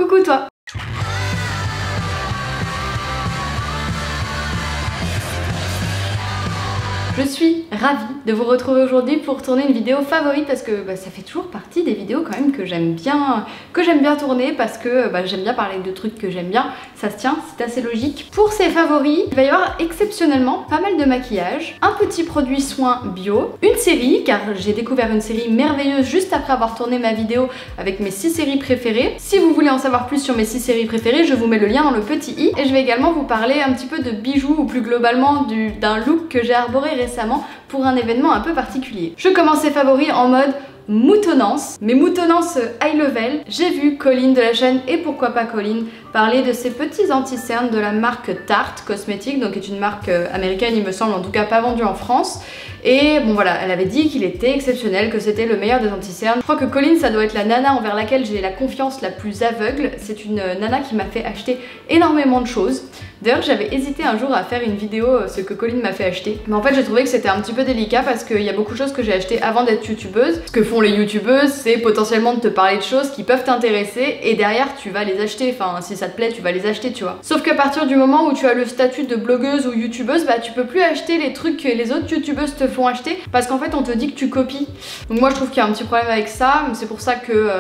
Coucou toi! Je suis ravie de vous retrouver aujourd'hui pour tourner une vidéo favorite parce que ça fait toujours partie des vidéos quand même que j'aime bien tourner parce que j'aime bien parler de trucs que j'aime bien, ça se tient, c'est assez logique. Pour ces favoris, il va y avoir exceptionnellement pas mal de maquillage, un petit produit soin bio, une série car j'ai découvert une série merveilleuse juste après avoir tourné ma vidéo avec mes 6 séries préférées. Si vous voulez en savoir plus sur mes 6 séries préférées, je vous mets le lien dans le petit i et je vais également vous parler un petit peu de bijoux ou plus globalement d'un look que j'ai arboré récemment pour un événement un peu particulier. Je commence ces favoris en mode moutonnance, mais moutonnance high level. J'ai vu Colline de la chaîne Et pourquoi pas Colline parler de ces petits anti-cernes de la marque Tarte Cosmétiques, donc qui est une marque américaine il me semble, en tout cas pas vendue en France. Et bon voilà, elle avait dit qu'il était exceptionnel, que c'était le meilleur des anti-cernes. Je crois que Colline ça doit être la nana envers laquelle j'ai la confiance la plus aveugle. C'est une nana qui m'a fait acheter énormément de choses. D'ailleurs j'avais hésité un jour à faire une vidéo ce que Colline m'a fait acheter, mais en fait j'ai trouvé que c'était un petit peu délicat parce qu'il y a beaucoup de choses que j'ai achetées avant d'être youtubeuse. Ce que font les youtubeuses c'est potentiellement de te parler de choses qui peuvent t'intéresser et derrière tu vas les acheter, enfin si ça te plaît tu vas les acheter tu vois. Sauf qu'à partir du moment où tu as le statut de blogueuse ou youtubeuse, tu peux plus acheter les trucs que les autres youtubeuses te font acheter parce qu'en fait on te dit que tu copies. Donc moi je trouve qu'il y a un petit problème avec ça, c'est pour ça que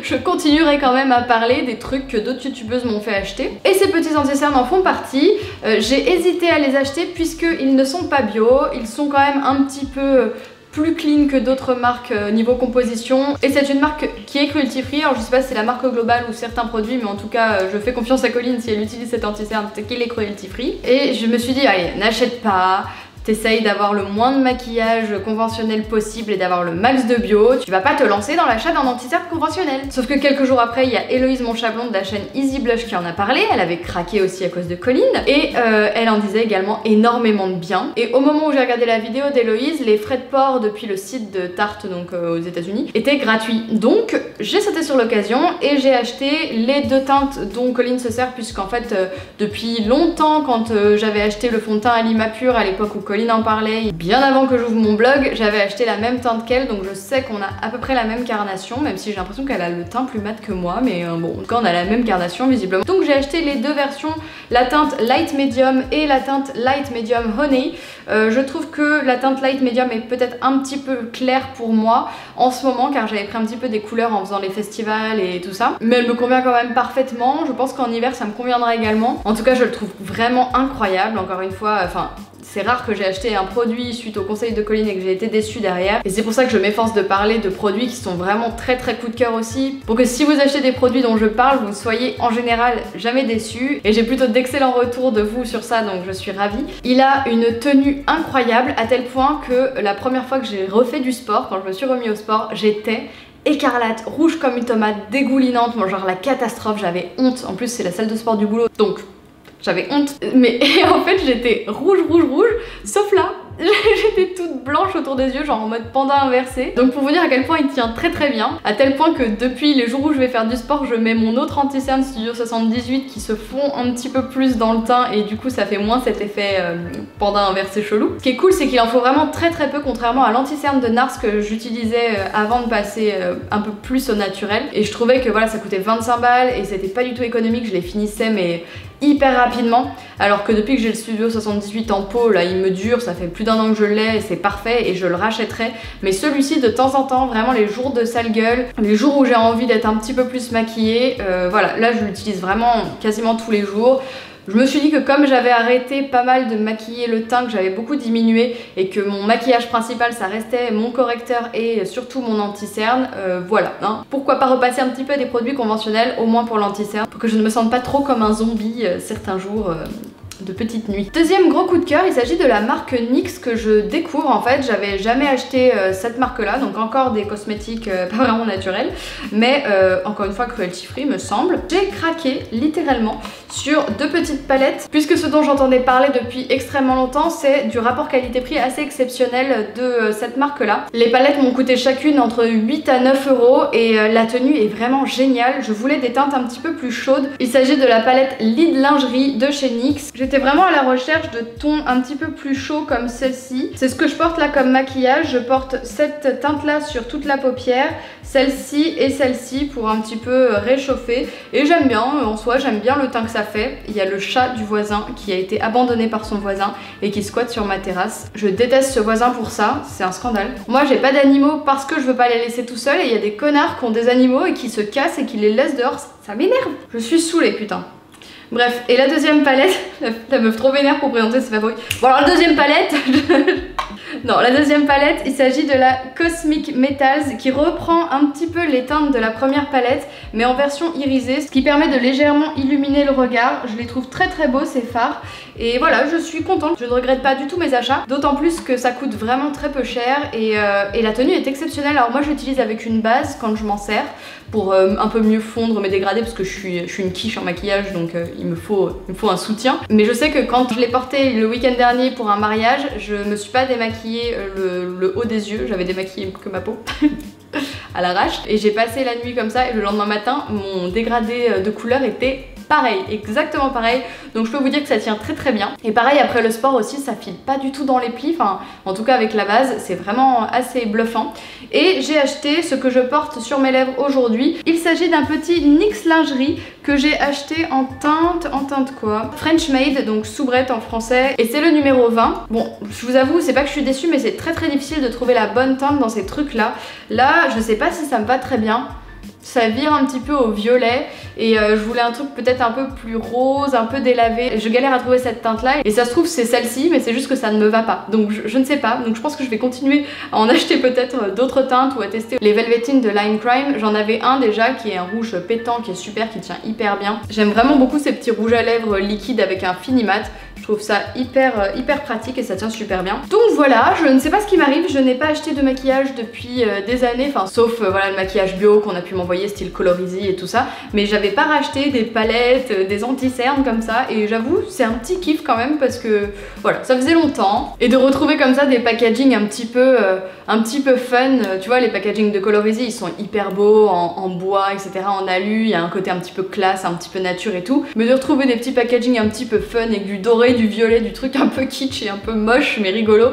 je continuerai quand même à parler des trucs que d'autres youtubeuses m'ont fait acheter. Et ces petits anti-cernes en font partie. J'ai hésité à les acheter puisqu'ils ne sont pas bio, ils sont quand même un petit peu plus clean que d'autres marques niveau composition et c'est une marque qui est cruelty free. Alors je sais pas si c'est la marque globale ou certains produits, mais en tout cas je fais confiance à Colline si elle utilise cet anti-cerne, c'est qu'il est cruelty free. Et je me suis dit allez, n'achète pas, t'essayes d'avoir le moins de maquillage conventionnel possible et d'avoir le max de bio, tu vas pas te lancer dans l'achat d'un anti-cerne conventionnel. Sauf que quelques jours après, il y a Héloïse Monchablon de la chaîne Easy Blush qui en a parlé, elle avait craqué aussi à cause de Colline et elle en disait également énormément de bien. Et au moment où j'ai regardé la vidéo d'Héloïse, les frais de port depuis le site de Tarte, donc aux États-Unis, étaient gratuits. Donc j'ai sauté sur l'occasion et j'ai acheté les 2 teintes dont Colline se sert puisqu'en fait depuis longtemps quand j'avais acheté le fond de teint Alima Pure à l'époque où Colline en parlait, bien avant que j'ouvre mon blog, j'avais acheté la même teinte qu'elle, donc je sais qu'on a à peu près la même carnation, même si j'ai l'impression qu'elle a le teint plus mat que moi, mais bon, en tout cas on a la même carnation visiblement. Donc j'ai acheté les 2 versions, la teinte Light Medium et la teinte Light Medium Honey. Je trouve que la teinte Light Medium est peut-être un petit peu claire pour moi en ce moment, car j'avais pris un petit peu des couleurs en faisant les festivals et tout ça, mais elle me convient quand même parfaitement. Je pense qu'en hiver ça me conviendra également. En tout cas je le trouve vraiment incroyable, encore une fois, enfin c'est rare que j'ai acheté un produit suite au conseil de Colline et que j'ai été déçue derrière. Et c'est pour ça que je m'efforce de parler de produits qui sont vraiment très coup de cœur aussi. Pour que si vous achetez des produits dont je parle, vous soyez en général jamais déçus. Et j'ai plutôt d'excellents retours de vous sur ça, donc je suis ravie. Il a une tenue incroyable à tel point que la première fois que j'ai refait du sport, quand je me suis remis au sport, j'étais écarlate, rouge comme une tomate, dégoulinante, moi genre la catastrophe, j'avais honte. En plus c'est la salle de sport du boulot, donc j'avais honte, mais en fait j'étais rouge, sauf là, j'étais toute blanche autour des yeux, genre en mode panda inversé. Donc pour vous dire à quel point il tient très bien, à tel point que depuis les jours où je vais faire du sport, je mets mon autre anti-cerne Studio 78 qui se fond un petit peu plus dans le teint et du coup ça fait moins cet effet panda inversé chelou. Ce qui est cool c'est qu'il en faut vraiment très peu, contrairement à l'anti-cerne de NARS que j'utilisais avant de passer un peu plus au naturel. Et je trouvais que voilà ça coûtait 25 balles et c'était pas du tout économique, je les finissais mais hyper rapidement, alors que depuis que j'ai le Studio 78 en pot, là il me dure, ça fait plus d'1 an que je l'ai et c'est parfait et je le rachèterai. Mais celui-ci de temps en temps, vraiment les jours de sale gueule, les jours où j'ai envie d'être un petit peu plus maquillée, voilà, là je l'utilise vraiment quasiment tous les jours. Je me suis dit que comme j'avais arrêté pas mal de maquiller le teint, que j'avais beaucoup diminué et que mon maquillage principal ça restait mon correcteur et surtout mon anti-cerne, voilà, hein. Pourquoi pas repasser un petit peu des produits conventionnels, au moins pour l'anti-cerne, pour que je ne me sente pas trop comme un zombie certains jours de petite nuit. Deuxième gros coup de cœur, il s'agit de la marque NYX que je découvre. En fait j'avais jamais acheté cette marque là, donc encore des cosmétiques pas vraiment naturels, mais encore une fois cruelty free me semble. J'ai craqué littéralement sur 2 petites palettes, puisque ce dont j'entendais parler depuis extrêmement longtemps c'est du rapport qualité-prix assez exceptionnel de cette marque là. Les palettes m'ont coûté chacune entre 8 à 9 € et la tenue est vraiment géniale. Je voulais des teintes un petit peu plus chaudes. Il s'agit de la palette Lid Lingerie de chez NYX. J'ai J'étais vraiment à la recherche de tons un petit peu plus chauds comme celle-ci. C'est ce que je porte là comme maquillage. Je porte cette teinte là sur toute la paupière, celle-ci et celle-ci pour un petit peu réchauffer. Et j'aime bien, en soi j'aime bien le teint que ça fait. Il y a le chat du voisin qui a été abandonné par son voisin et qui squatte sur ma terrasse. Je déteste ce voisin pour ça, c'est un scandale. Moi j'ai pas d'animaux parce que je veux pas les laisser tout seuls et il y a des connards qui ont des animaux et qui se cassent et qui les laissent dehors. Ça m'énerve. Je suis saoulée putain. Bref, et la deuxième palette, la meuf trop vénère pour présenter ses favoris. Bon alors la deuxième palette, non la deuxième palette, il s'agit de la Cosmic Metals qui reprend un petit peu les teintes de la première palette mais en version irisée, ce qui permet de légèrement illuminer le regard. Je les trouve très très beaux ces fards et voilà, je suis contente, je ne regrette pas du tout mes achats, d'autant plus que ça coûte vraiment très peu cher et la tenue est exceptionnelle. Alors moi je l'utilise avec une base quand je m'en sers pour un peu mieux fondre mes dégradés parce que je suis une quiche en maquillage donc il me faut un soutien. Mais je sais que quand je l'ai porté le week-end dernier pour un mariage, je me suis pas démaquillée le haut des yeux, j'avais démaquillé que ma peau à l'arrache et j'ai passé la nuit comme ça et le lendemain matin mon dégradé de couleur était pareil, exactement pareil, donc je peux vous dire que ça tient très très bien. Et pareil après le sport aussi, ça file pas du tout dans les plis, enfin en tout cas avec la base, c'est vraiment assez bluffant. Et j'ai acheté ce que je porte sur mes lèvres aujourd'hui. Il s'agit d'un petit NYX lingerie que j'ai acheté en teinte quoi, French Made, donc soubrette en français, et c'est le numéro 20. Bon, je vous avoue, c'est pas que je suis déçue, mais c'est très très difficile de trouver la bonne teinte dans ces trucs là. Là, je sais pas si ça me va très bien. Ça vire un petit peu au violet et je voulais un truc peut-être un peu plus rose, un peu délavé. Je galère à trouver cette teinte là et ça se trouve c'est celle-ci mais c'est juste que ça ne me va pas. Donc je ne sais pas, donc je pense que je vais continuer à en acheter peut-être d'autres teintes ou à tester les Velvetines de Lime Crime. J'en avais un déjà qui est un rouge pétant qui est super, qui tient hyper bien. J'aime vraiment beaucoup ces petits rouges à lèvres liquides avec un fini mat. Je trouve ça hyper pratique et ça tient super bien. Donc voilà, je ne sais pas ce qui m'arrive, je n'ai pas acheté de maquillage depuis des années, enfin sauf voilà le maquillage bio qu'on a pu m'envoyer style Colorisy et tout ça, mais j'avais pas racheté des palettes, des anti-cernes comme ça et j'avoue c'est un petit kiff quand même parce que voilà, ça faisait longtemps et de retrouver comme ça des packaging un petit peu fun, tu vois les packaging de Colorisy ils sont hyper beaux en bois etc, en alu, il y a un côté un petit peu classe, un petit peu nature et tout, mais de retrouver des petits packaging un petit peu fun avec du doré, du violet, du truc un peu kitsch et un peu moche mais rigolo,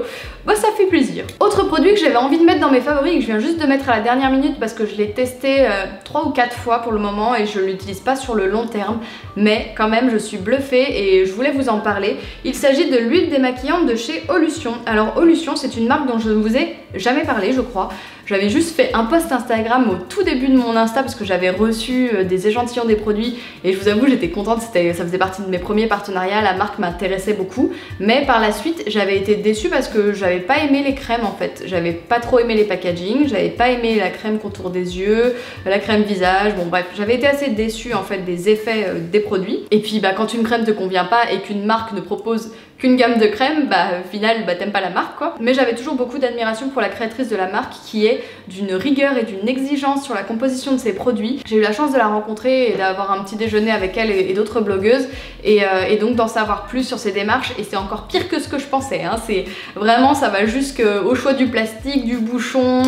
bah ça fait plaisir. Autre produit que j'avais envie de mettre dans mes favoris et que je viens juste de mettre à la dernière minute parce que je l'ai testé 3 ou 4 fois pour le moment et je l'utilise pas sur le long terme, mais quand même je suis bluffée et je voulais vous en parler. Il s'agit de l'huile démaquillante de chez Olution. Alors Olution c'est une marque dont je ne vous ai jamais parlé je crois. J'avais juste fait un post Instagram au tout début de mon Insta parce que j'avais reçu des échantillons des produits et je vous avoue j'étais contente, ça faisait partie de mes premiers partenariats, la marque m'intéressait beaucoup, mais par la suite j'avais été déçue parce que j'avais pas aimé les crèmes en fait, j'avais pas trop aimé les packaging, j'avais pas aimé la crème contour des yeux, la crème visage, bon bref, j'avais été assez déçue en fait des effets des produits. Et puis bah quand une crème te convient pas et qu'une marque ne propose qu'une gamme de crème, bah au final bah t'aimes pas la marque quoi. Mais j'avais toujours beaucoup d'admiration pour la créatrice de la marque qui est d'une rigueur et d'une exigence sur la composition de ses produits. J'ai eu la chance de la rencontrer et d'avoir un petit déjeuner avec elle et d'autres blogueuses et donc d'en savoir plus sur ses démarches et c'est encore pire que ce que je pensais hein. C'est vraiment ça va jusqu'au choix du plastique, du bouchon,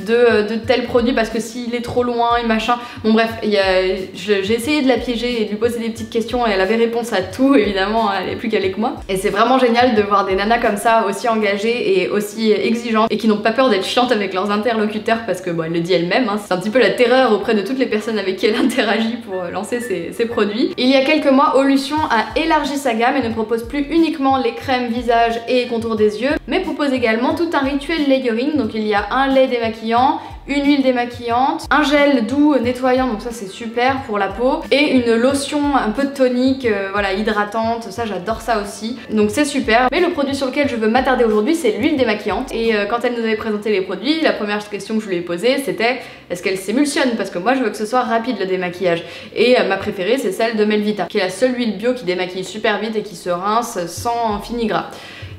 de tel produit parce que s'il est trop loin et machin, bon bref j'ai essayé de la piéger et de lui poser des petites questions et elle avait réponse à tout évidemment, elle est plus calée que moi. Et c'est vraiment génial de voir des nanas comme ça aussi engagées et aussi exigeantes et qui n'ont pas peur d'être chiantes avec leurs interlocuteurs parce que bon elle le dit elle-même, hein, c'est un petit peu la terreur auprès de toutes les personnes avec qui elle interagit pour lancer ses produits. Il y a quelques mois, Olution a élargi sa gamme et ne propose plus uniquement les crèmes visage et contour des yeux, mais propose également tout un rituel layering, donc il y a un lait démaquillant, une huile démaquillante, un gel doux nettoyant, donc ça c'est super pour la peau, et une lotion un peu tonique, voilà, hydratante, ça j'adore ça aussi, donc c'est super. Mais le produit sur lequel je veux m'attarder aujourd'hui c'est l'huile démaquillante, et quand elle nous avait présenté les produits, la première question que je lui ai posée c'était est-ce qu'elle s'émulsionne, parce que moi je veux que ce soit rapide le démaquillage, et ma préférée c'est celle de Melvita, qui est la seule huile bio qui démaquille super vite et qui se rince sans fini gras.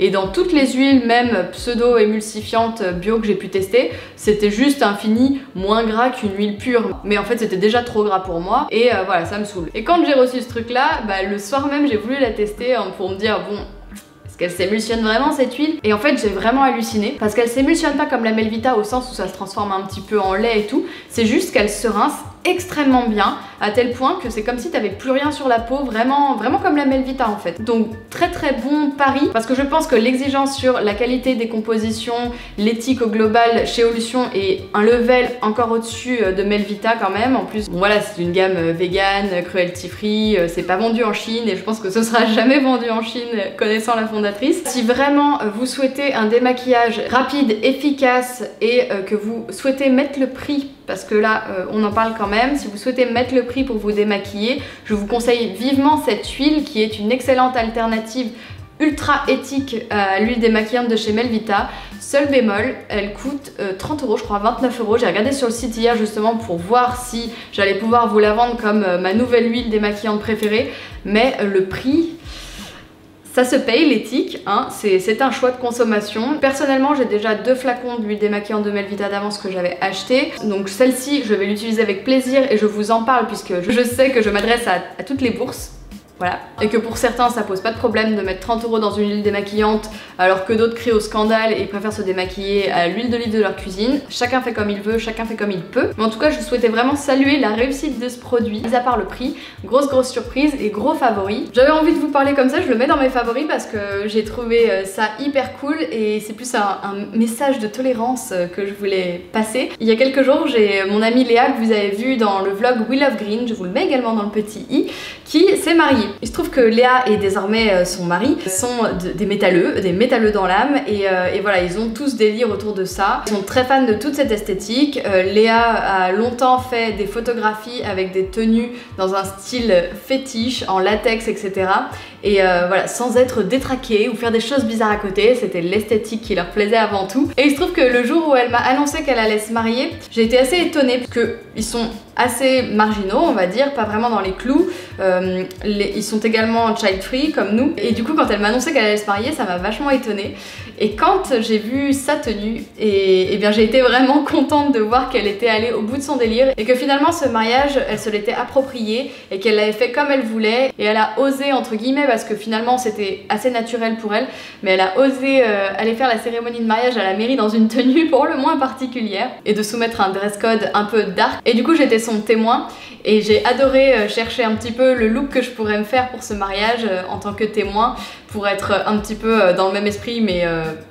Et dans toutes les huiles, même pseudo-émulsifiantes bio que j'ai pu tester, c'était juste un fini moins gras qu'une huile pure. Mais en fait, c'était déjà trop gras pour moi. Et voilà, ça me saoule. Et quand j'ai reçu ce truc-là, bah, le soir même, j'ai voulu la tester pour me dire, bon, est-ce qu'elle s'émulsionne vraiment cette huile? Et en fait, j'ai vraiment halluciné. Parce qu'elle s'émulsionne pas comme la Melvita au sens où ça se transforme un petit peu en lait et tout. C'est juste qu'elle se rince extrêmement bien. à tel point que c'est comme si t'avais plus rien sur la peau, vraiment comme la Melvita en fait. Donc très bon pari, parce que je pense que l'exigence sur la qualité des compositions, l'éthique au global chez Evolution est un level encore au-dessus de Melvita quand même. En plus, bon voilà, c'est une gamme vegan, cruelty free, c'est pas vendu en Chine et je pense que ce sera jamais vendu en Chine connaissant la fondatrice. Si vraiment vous souhaitez un démaquillage rapide, efficace et que vous souhaitez mettre le prix, parce que là on en parle quand même, si vous souhaitez mettre le prix pour vous démaquiller, je vous conseille vivement cette huile qui est une excellente alternative ultra éthique à l'huile démaquillante de chez Melvita. Seul bémol, elle coûte 30 €, je crois 29 €. J'ai regardé sur le site hier justement pour voir si j'allais pouvoir vous la vendre comme ma nouvelle huile démaquillante préférée, mais le prix, ça se paye, l'éthique, hein, c'est un choix de consommation. Personnellement, j'ai déjà 2 flacons d'huile démaquillante de Melvita d'avance que j'avais acheté. Donc celle-ci, je vais l'utiliser avec plaisir et je vous en parle puisque je sais que je m'adresse à toutes les bourses. Voilà. Et que pour certains ça pose pas de problème de mettre 30 € dans une huile démaquillante alors que d'autres crient au scandale et préfèrent se démaquiller à l'huile d'olive de leur cuisine. Chacun fait comme il veut, chacun fait comme il peut. Mais en tout cas je souhaitais vraiment saluer la réussite de ce produit. Mis à part le prix, grosse surprise et gros favori. J'avais envie de vous parler comme ça, je le mets dans mes favoris parce que j'ai trouvé ça hyper cool et c'est plus un message de tolérance que je voulais passer. Il y a quelques jours j'ai mon amie Léa que vous avez vu dans le vlog We Love Green, je vous le mets également dans le petit i, qui s'est mariée. Il se trouve que Léa et désormais son mari sont des métalleux dans l'âme et voilà, ils ont tous des délire autour de ça. Ils sont très fans de toute cette esthétique. Léa a longtemps fait des photographies avec des tenues dans un style fétiche, en latex, etc. Et voilà, sans être détraquée ou faire des choses bizarres à côté, c'était l'esthétique qui leur plaisait avant tout. Et il se trouve que le jour où elle m'a annoncé qu'elle allait se marier, j'ai été assez étonnée parce qu'ils sont assez marginaux, on va dire, pas vraiment dans les clous. Ils sont également child free comme nous. Et du coup, quand elle m'a annoncé qu'elle allait se marier, ça m'a vachement étonnée. Et quand j'ai vu sa tenue, et bien j'ai été vraiment contente de voir qu'elle était allée au bout de son délire et que finalement ce mariage, elle se l'était approprié et qu'elle l'avait fait comme elle voulait et elle a osé, entre guillemets, parce que finalement c'était assez naturel pour elle, mais elle a osé aller faire la cérémonie de mariage à la mairie dans une tenue pour le moins particulière et de soumettre un dress code un peu dark. Et du coup j'étais son témoin et j'ai adoré chercher un petit peu le look que je pourrais me faire pour ce mariage en tant que témoin, pour être un petit peu dans le même esprit mais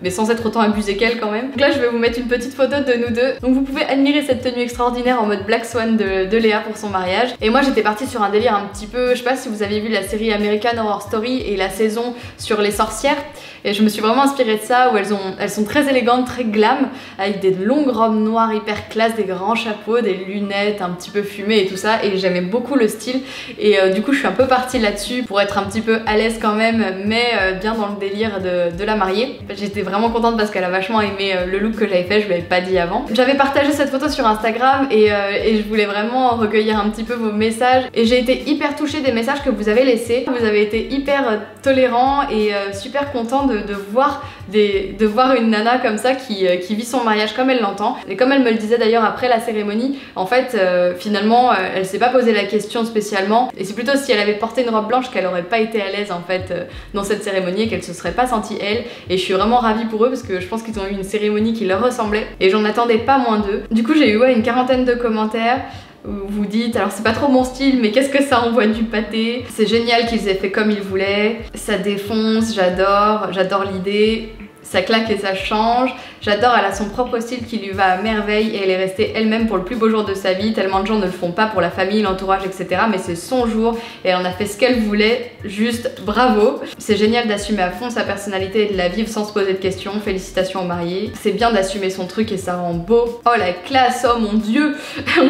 sans être autant abusé qu'elle quand même. Donc là je vais vous mettre une petite photo de nous deux. Donc vous pouvez admirer cette tenue extraordinaire en mode Black Swan de Léa pour son mariage. Et moi j'étais partie sur un délire un petit peu, je sais pas si vous avez vu la série American Horror Story et la saison sur les sorcières. Et je me suis vraiment inspirée de ça, où elles sont très élégantes, très glam, avec des longues robes noires hyper classe, des grands chapeaux, des lunettes un petit peu fumées et tout ça. Et j'aimais beaucoup le style. Et du coup je suis un peu partie là-dessus pour être un petit peu à l'aise quand même, mais bien dans le délire de la mariée. J'étais vraiment contente parce qu'elle a vachement aimé le look que j'avais fait, je lui avais pas dit avant. J'avais partagé cette photo sur Instagram et je voulais vraiment recueillir un petit peu vos messages. Et j'ai été hyper touchée des messages que vous avez laissés. Vous avez été hyper tolérants et super contents de voir une nana comme ça qui vit son mariage comme elle l'entend. Et comme elle me le disait d'ailleurs après la cérémonie, en fait finalement elle s'est pas posé la question spécialement, et c'est plutôt si elle avait porté une robe blanche qu'elle aurait pas été à l'aise en fait dans cette cérémonie et qu'elle se serait pas sentie elle. Et je suis vraiment ravie pour eux parce que je pense qu'ils ont eu une cérémonie qui leur ressemblait et j'en attendais pas moins d'eux. Du coup j'ai eu une quarantaine de commentaires. Vous dites, alors c'est pas trop mon style, mais qu'est-ce que ça envoie du pâté. C'est génial qu'ils aient fait comme ils voulaient. Ça défonce, j'adore l'idée. Ça claque et ça change. J'adore, elle a son propre style qui lui va à merveille et elle est restée elle-même pour le plus beau jour de sa vie. Tellement de gens ne le font pas pour la famille, l'entourage, etc. Mais c'est son jour et elle en a fait ce qu'elle voulait. Juste bravo. C'est génial d'assumer à fond sa personnalité et de la vivre sans se poser de questions. Félicitations aux mariés. C'est bien d'assumer son truc et ça rend beau. Oh la classe, oh mon dieu.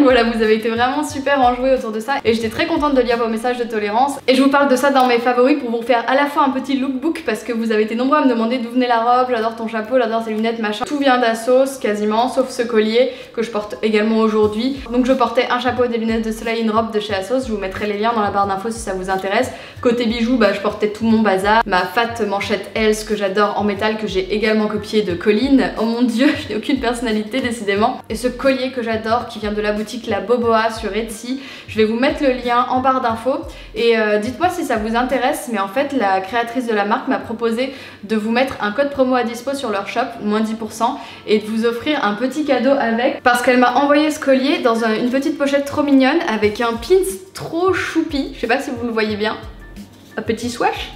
Voilà, vous avez été vraiment super enjoués autour de ça et j'étais très contente de lire vos messages de tolérance. Et je vous parle de ça dans mes favoris pour vous faire à la fois un petit lookbook parce que vous avez été nombreux à me demander d'où venait la robe. J'adore ton chapeau, j'adore tes lunettes, machin. Tout vient d'Assos quasiment, sauf ce collier que je porte également aujourd'hui. Donc je portais un chapeau et des lunettes de soleil, une robe de chez Assos. Je vous mettrai les liens dans la barre d'infos si ça vous intéresse. Côté bijoux, je portais tout mon bazar. Ma fat manchette Else que j'adore en métal, que j'ai également copié de Colline. Oh mon dieu, je n'ai aucune personnalité décidément. Et ce collier que j'adore qui vient de la boutique La Boboa sur Etsy. Je vais vous mettre le lien en barre d'infos. Et dites-moi si ça vous intéresse, mais en fait la créatrice de la marque m'a proposé de vous mettre un code promo promo à dispo sur leur shop, moins 10%, et de vous offrir un petit cadeau avec, parce qu'elle m'a envoyé ce collier dans une petite pochette trop mignonne avec un pins trop choupi, je sais pas si vous le voyez bien, un petit swatch.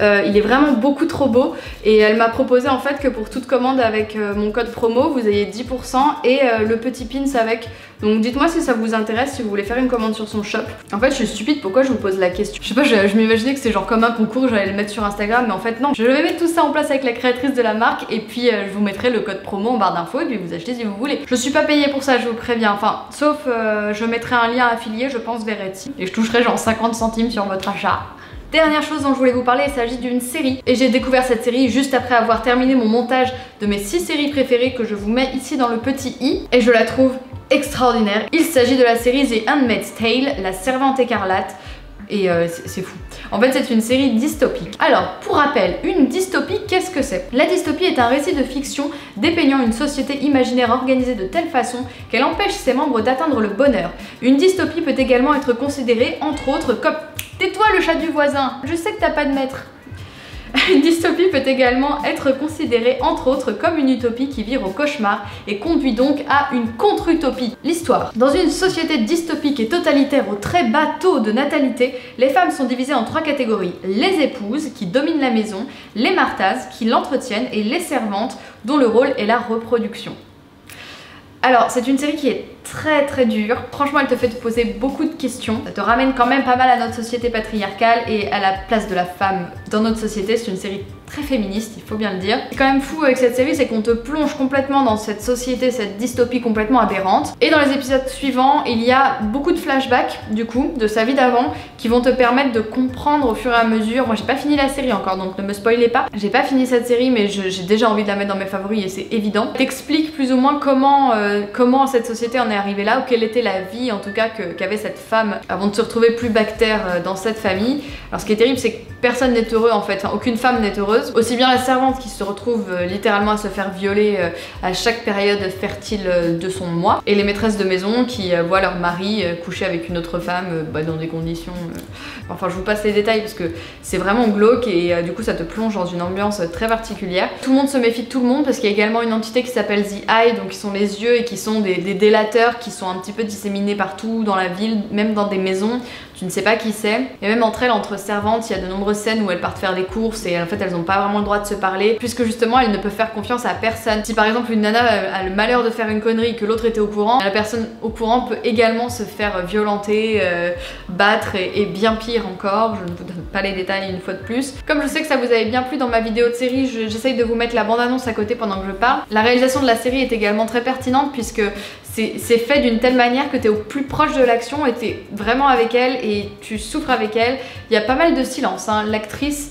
Il est vraiment beaucoup trop beau et elle m'a proposé en fait que pour toute commande avec mon code promo vous ayez 10% et le petit pins avec. Donc dites-moi si ça vous intéresse, si vous voulez faire une commande sur son shop. En fait je suis stupide, pourquoi je vous pose la question? Je sais pas, je m'imaginais que c'est genre comme un concours, j'allais le mettre sur Instagram, mais en fait non. Je vais mettre tout ça en place avec la créatrice de la marque et puis je vous mettrai le code promo en barre d'infos et puis vous achetez si vous voulez. Je suis pas payée pour ça, je vous préviens, enfin sauf je mettrai un lien affilié je pense vers Etsy et je toucherai genre 50 centimes sur votre achat. Dernière chose dont je voulais vous parler, il s'agit d'une série et j'ai découvert cette série juste après avoir terminé mon montage de mes 6 séries préférées que je vous mets ici dans le petit i et je la trouve extraordinaire. Il s'agit de la série The Handmaid's Tale, la servante écarlate. Et c'est fou. En fait c'est une série dystopique. Alors pour rappel, une dystopie qu'est-ce que c'est? La dystopie est un récit de fiction dépeignant une société imaginaire organisée de telle façon qu'elle empêche ses membres d'atteindre le bonheur. Une dystopie peut également être considérée entre autres comme... Tais-toi le chat du voisin, je sais que t'as pas de maître. Une dystopie peut également être considérée entre autres comme une utopie qui vire au cauchemar et conduit donc à une contre-utopie. L'histoire. Dans une société dystopique et totalitaire au très bas taux de natalité, les femmes sont divisées en 3 catégories. Les épouses qui dominent la maison, les martases qui l'entretiennent et les servantes dont le rôle est la reproduction. Alors c'est une série qui est très dure, franchement elle te fait te poser beaucoup de questions, ça te ramène quand même pas mal à notre société patriarcale et à la place de la femme dans notre société. C'est une série très féministe, il faut bien le dire. Ce qui est quand même fou avec cette série, c'est qu'on te plonge complètement dans cette société, cette dystopie complètement aberrante. Et dans les épisodes suivants, il y a beaucoup de flashbacks du coup, de sa vie d'avant, qui vont te permettre de comprendre au fur et à mesure. Moi j'ai pas fini la série encore, donc ne me spoilez pas. J'ai pas fini cette série, mais j'ai déjà envie de la mettre dans mes favoris et c'est évident. T'explique plus ou moins comment cette société en est arrivée là, ou quelle était la vie en tout cas qu'avait cette femme avant de se retrouver plus bactère dans cette famille. Alors ce qui est terrible, c'est que personne n'est heureux en fait, enfin, aucune femme n'est heureuse. Aussi bien la servante qui se retrouve littéralement à se faire violer à chaque période fertile de son mois, et les maîtresses de maison qui voient leur mari coucher avec une autre femme dans des conditions... Enfin je vous passe les détails parce que c'est vraiment glauque et du coup ça te plonge dans une ambiance très particulière. Tout le monde se méfie de tout le monde parce qu'il y a également une entité qui s'appelle The Eye, donc qui sont les yeux et qui sont des délateurs qui sont un petit peu disséminés partout dans la ville, même dans des maisons. Tu ne sais pas qui c'est. Et même entre elles, entre servantes, il y a de nombreuses scènes où elles partent faire des courses et en fait elles n'ont pas vraiment le droit de se parler puisque justement elles ne peuvent faire confiance à personne. Si par exemple une nana a le malheur de faire une connerie et que l'autre était au courant, la personne au courant peut également se faire violenter, battre et bien pire encore. Je ne vous donne pas les détails une fois de plus. Comme je sais que ça vous avait bien plu dans ma vidéo de série, j'essaye de vous mettre la bande-annonce à côté pendant que je parle. La réalisation de la série est également très pertinente puisque c'est fait d'une telle manière que tu es au plus proche de l'action et tu es vraiment avec elle et tu souffres avec elle. Il y a pas mal de silence, hein. L'actrice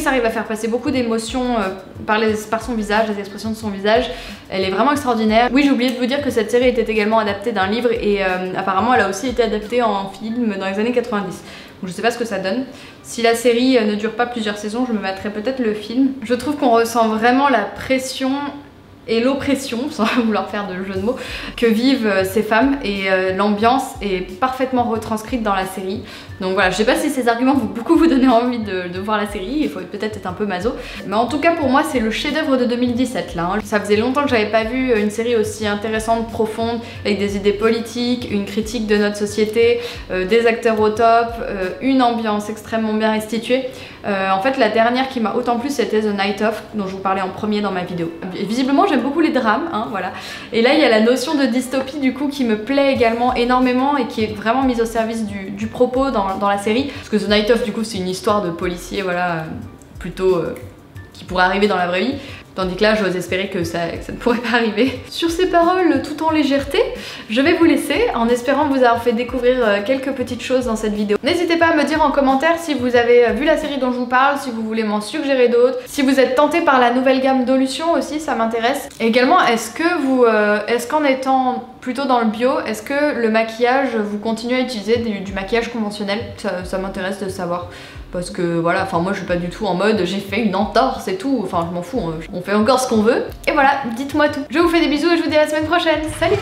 arrive à faire passer beaucoup d'émotions par son visage, les expressions de son visage. Elle est vraiment extraordinaire. Oui, j'ai oublié de vous dire que cette série était également adaptée d'un livre et apparemment elle a aussi été adaptée en film dans les années 90. Donc je sais pas ce que ça donne. Si la série ne dure pas plusieurs saisons, je me mettrai peut-être le film. Je trouve qu'on ressent vraiment la pression et l'oppression, sans vouloir faire de jeu de mots, que vivent ces femmes et l'ambiance est parfaitement retranscrite dans la série. Donc voilà, je sais pas si ces arguments vont beaucoup vous donner envie de voir la série, il faut peut-être être un peu maso. Mais en tout cas pour moi c'est le chef-d'œuvre de 2017 là. Ça faisait longtemps que j'avais pas vu une série aussi intéressante, profonde, avec des idées politiques, une critique de notre société, des acteurs au top, une ambiance extrêmement bien restituée. En fait la dernière qui m'a autant plu c'était The Night Of, dont je vous parlais en premier dans ma vidéo. Et visiblement j'aime beaucoup les drames, hein, voilà. Et là il y a la notion de dystopie du coup qui me plaît également énormément et qui est vraiment mise au service du propos dans la série. Parce que The Night Of du coup c'est une histoire de policier, voilà, plutôt qui pourrait arriver dans la vraie vie. Tandis que là, j'ose espérer que ça ne pourrait pas arriver. Sur ces paroles tout en légèreté, je vais vous laisser en espérant vous avoir fait découvrir quelques petites choses dans cette vidéo. N'hésitez pas à me dire en commentaire si vous avez vu la série dont je vous parle, si vous voulez m'en suggérer d'autres, si vous êtes tenté par la nouvelle gamme d'Olution aussi, ça m'intéresse. Et également, est-ce qu'en étant plutôt dans le bio, est-ce que le maquillage, vous continuez à utiliser du maquillage conventionnel? Ça m'intéresse de savoir. Parce que voilà, enfin moi je suis pas du tout en mode j'ai fait une entorse et tout, enfin je m'en fous, on fait encore ce qu'on veut. Et voilà, dites-moi tout. Je vous fais des bisous et je vous dis à la semaine prochaine, salut!